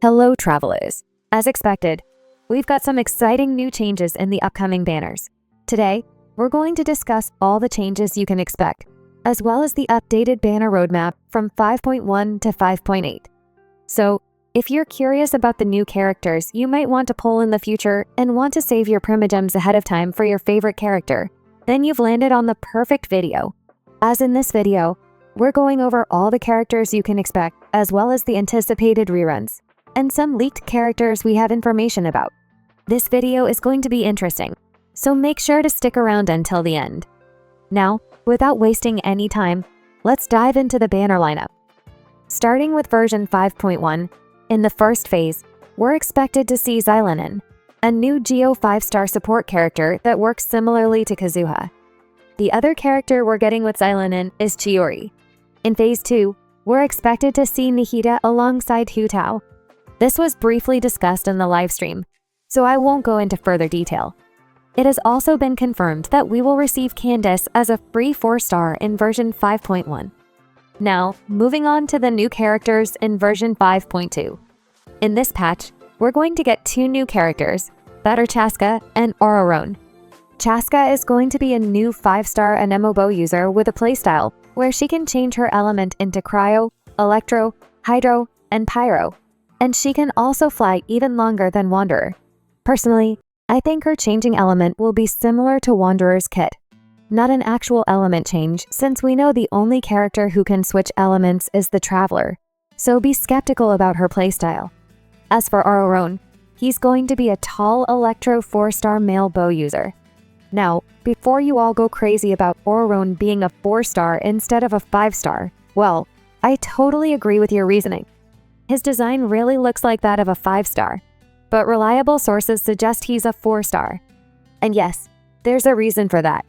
Hello, travelers. As expected, we've got some exciting new changes in the upcoming banners. Today, we're going to discuss all the changes you can expect, as well as the updated banner roadmap from 5.1 to 5.8. So, if you're curious about the new characters you might want to pull in the future and want to save your primogems ahead of time for your favorite character, then you've landed on the perfect video. As in this video, we're going over all the characters you can expect, as well as the anticipated reruns, and some leaked characters we have information about. This video is going to be interesting, so make sure to stick around until the end. Now, without wasting any time, let's dive into the banner lineup. Starting with version 5.1, in the first phase, we're expected to see Xilanen, a new Geo 5-star support character that works similarly to Kazuha. The other character we're getting with Xilanen is Chiori. In phase 2, we're expected to see Nihida alongside Hu Tao. This was briefly discussed in the livestream, so I won't go into further detail. It has also been confirmed that we will receive Candace as a free 4-star in version 5.1. Now, moving on to the new characters in version 5.2. In this patch, we're going to get 2 new characters, that are Chaska and Ororone. Chaska is going to be a new 5-star Anemo bow user with a playstyle where she can change her element into Cryo, Electro, Hydro, and Pyro, and she can also fly even longer than Wanderer. Personally, I think her changing element will be similar to Wanderer's kit. Not an actual element change, since we know the only character who can switch elements is the Traveler, so be skeptical about her playstyle. As for Ororone, he's going to be a tall Electro 4-star male bow user. Now, before you all go crazy about Ororone being a 4-star instead of a 5-star, well, I totally agree with your reasoning. His design really looks like that of a 5-star, but reliable sources suggest he's a 4-star. And yes, there's a reason for that.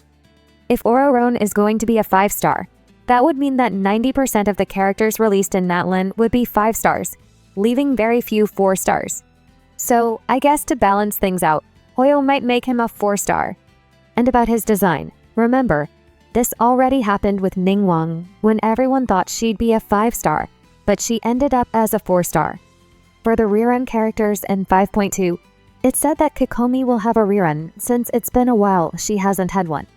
If Ororone is going to be a 5-star, that would mean that 90% of the characters released in Natlan would be 5 stars, leaving very few 4 stars. So, I guess to balance things out, Hoyo might make him a 4-star. And about his design, remember, this already happened with Ningguang when everyone thought she'd be a 5-star, but she ended up as a 4-star. For the rerun characters in 5.2, it's said that Kokomi will have a rerun since it's been a while she hasn't had one.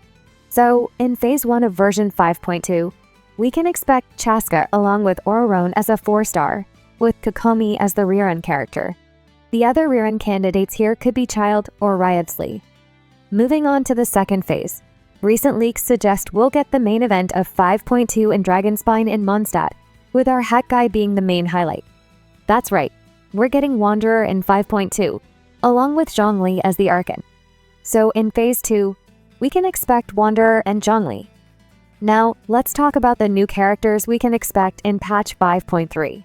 So, in phase 1 of version 5.2, we can expect Chaska along with Ororone as a 4-star, with Kokomi as the rerun character. The other rerun candidates here could be Child or Wriothesley. Moving on to the second phase, recent leaks suggest we'll get the main event of 5.2 in Dragonspine in Mondstadt, with our hat guy being the main highlight. That's right, we're getting Wanderer in 5.2, along with Zhongli as the Archon. So in phase 2, we can expect Wanderer and Zhongli. Now, let's talk about the new characters we can expect in patch 5.3.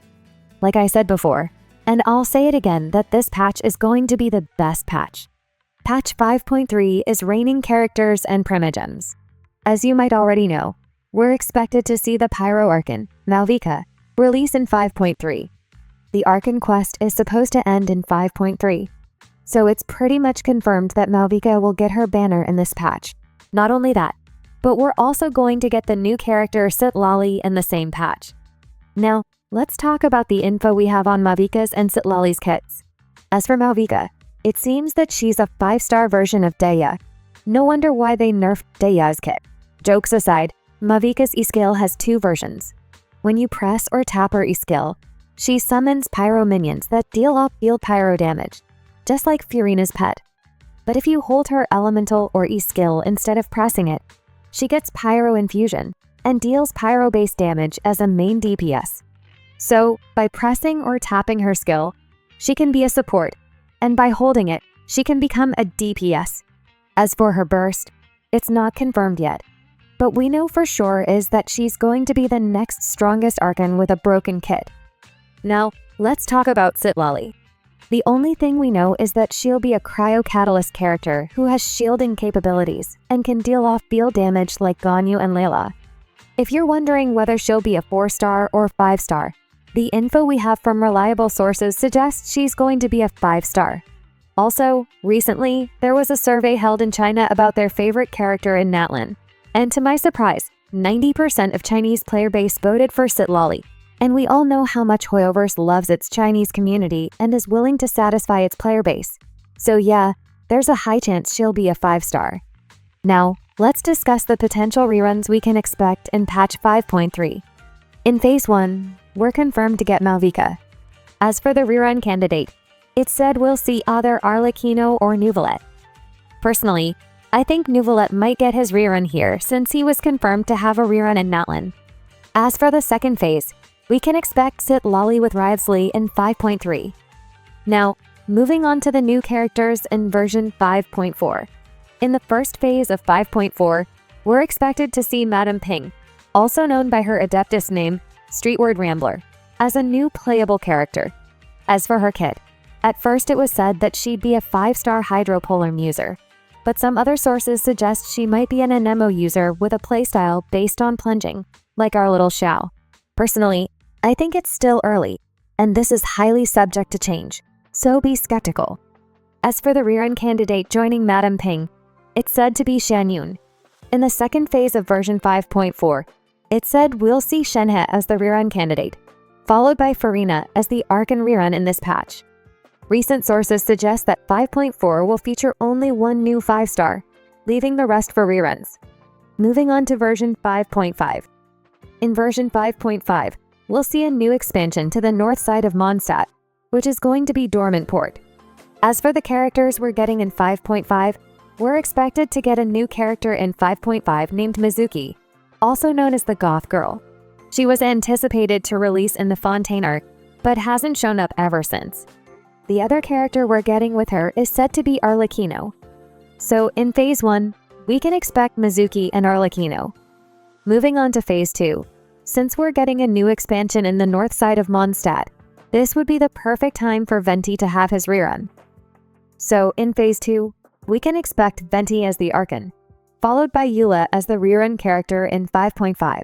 Like I said before, and I'll say it again that this patch is going to be the best patch. Patch 5.3 is reigning characters and primogems. As you might already know, we're expected to see the Pyro Archon, Mauvika, release in 5.3. The Archon quest is supposed to end in 5.3, so it's pretty much confirmed that Mauvika will get her banner in this patch. Not only that, but we're also going to get the new character Citlali in the same patch. Now, let's talk about the info we have on Mauvika's and Citlali's kits. As for Mauvika, it seems that she's a 5-star version of Deya. No wonder why they nerfed Deya's kit. Jokes aside, Mauvika's E-skill has 2 versions. When you press or tap her E-skill, she summons pyro minions that deal off-field pyro damage, just like Furina's pet. But if you hold her elemental or E-skill instead of pressing it, she gets pyro infusion and deals pyro-based damage as a main DPS. So, by pressing or tapping her skill, she can be a support, and by holding it, she can become a DPS. As for her burst, it's not confirmed yet, but we know for sure is that she's going to be the next strongest Archon with a broken kit. Now, let's talk about Citlali. The only thing we know is that she'll be a Cryo Catalyst character who has shielding capabilities and can deal off field damage like Ganyu and Layla. If you're wondering whether she'll be a 4-star or 5-star, the info we have from reliable sources suggests she's going to be a 5-star. Also, recently, there was a survey held in China about their favorite character in Natlan, and to my surprise, 90% of Chinese player base voted for Citlali. And we all know how much Hoyoverse loves its Chinese community and is willing to satisfy its player base. So yeah, there's a high chance she'll be a 5-star. Now, let's discuss the potential reruns we can expect in patch 5.3. In Phase 1, we're confirmed to get Mauvika. As for the rerun candidate, it's said we'll see either Arlecchino or Nuvolet. Personally, I think Nuvolet might get his rerun here since he was confirmed to have a rerun in Natlan. As for the second phase, we can expect Sit Lolly with Wriothesley in 5.3. Now, moving on to the new characters in version 5.4. In the first phase of 5.4, we're expected to see Madame Ping, also known by her Adeptus name, Streetward Rambler, as a new playable character. As for her kit, at first it was said that she'd be a 5-star Hydropolar user, but some other sources suggest she might be an Anemo user with a playstyle based on plunging, like our little Xiao. Personally, I think it's still early, and this is highly subject to change, so be skeptical. As for the rerun candidate joining Madame Ping, it's said to be Shanyun. In the second phase of version 5.4, it said we'll see Shenhe as the rerun candidate, followed by Farina as the Archon rerun in this patch. Recent sources suggest that 5.4 will feature only one new 5-star, leaving the rest for reruns. Moving on to version 5.5. In version 5.5, we'll see a new expansion to the north side of Mondstadt, which is going to be Dormant Port. As for the characters we're getting in 5.5, we're expected to get a new character in 5.5 named Mizuki, also known as the Goth Girl. She was anticipated to release in the Fontaine arc, but hasn't shown up ever since. The other character we're getting with her is said to be Arlecchino. So in Phase 1, we can expect Mizuki and Arlecchino. Moving on to Phase 2, since we're getting a new expansion in the north side of Mondstadt, this would be the perfect time for Venti to have his rerun. So in Phase 2, we can expect Venti as the Archon, followed by Eula as the rerun character in 5.5.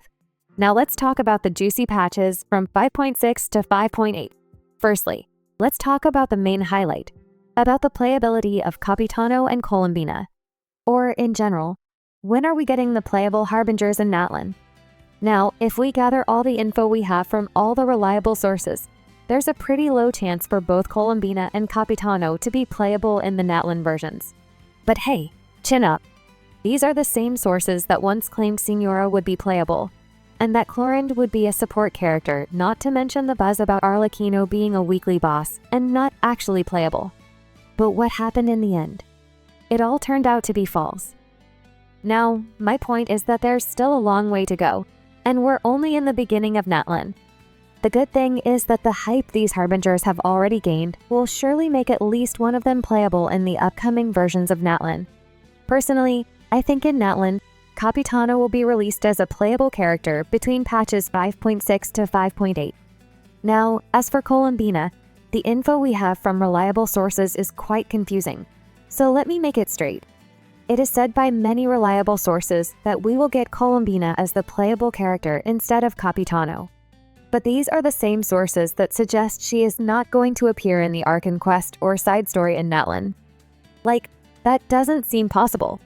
Now let's talk about the juicy patches from 5.6 to 5.8. Firstly, let's talk about the main highlight, about the playability of Capitano and Colombina. Or, in general, when are we getting the playable Harbingers in Natlan? Now, if we gather all the info we have from all the reliable sources, there's a pretty low chance for both Colombina and Capitano to be playable in the Natlan versions. But hey, chin up. These are the same sources that once claimed Signora would be playable, and that Clorind would be a support character, not to mention the buzz about Arlecchino being a weekly boss and not actually playable. But what happened in the end? It all turned out to be false. Now, my point is that there's still a long way to go, and we're only in the beginning of Natlan. The good thing is that the hype these Harbingers have already gained will surely make at least one of them playable in the upcoming versions of Natlan. Personally, I think in Natlan, Capitano will be released as a playable character between patches 5.6 to 5.8. Now, as for Colombina, the info we have from reliable sources is quite confusing, so let me make it straight. It is said by many reliable sources that we will get Colombina as the playable character instead of Capitano. But these are the same sources that suggest she is not going to appear in the Archon quest or side story in Natlan. Like, that doesn't seem possible.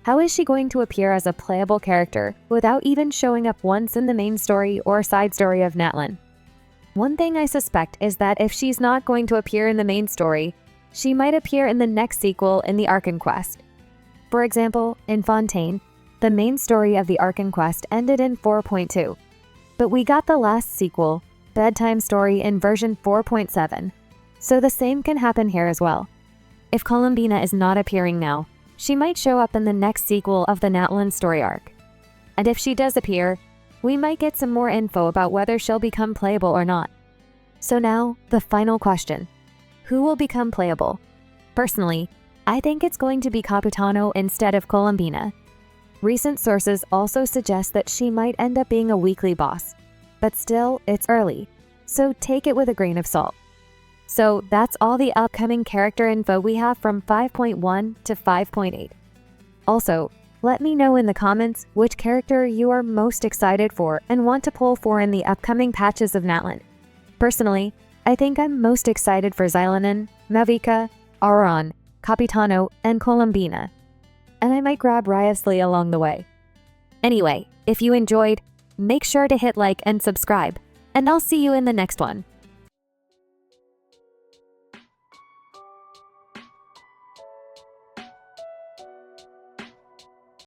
How is she going to appear as a playable character without even showing up once in the main story or side story of Natlan? One thing I suspect is that if she's not going to appear in the main story, she might appear in the next sequel in the Archon quest. For example, in Fontaine, the main story of the Archon quest ended in 4.2. But we got the last sequel, Bedtime Story, in version 4.7, so the same can happen here as well. If Colombina is not appearing now, she might show up in the next sequel of the Natlan story arc. And if she does appear, we might get some more info about whether she'll become playable or not. So now, the final question. Who will become playable? Personally, I think it's going to be Capitano instead of Colombina. Recent sources also suggest that she might end up being a weekly boss, but still, it's early, so take it with a grain of salt. So that's all the upcoming character info we have from 5.1 to 5.8. Also, let me know in the comments which character you are most excited for and want to pull for in the upcoming patches of Natlan. Personally, I think I'm most excited for Xilanen, Mauvika, Auron, Capitano, and Colombina. And I might grab Wriothesley along the way. Anyway, if you enjoyed, make sure to hit like and subscribe. and I'll see you in the next one.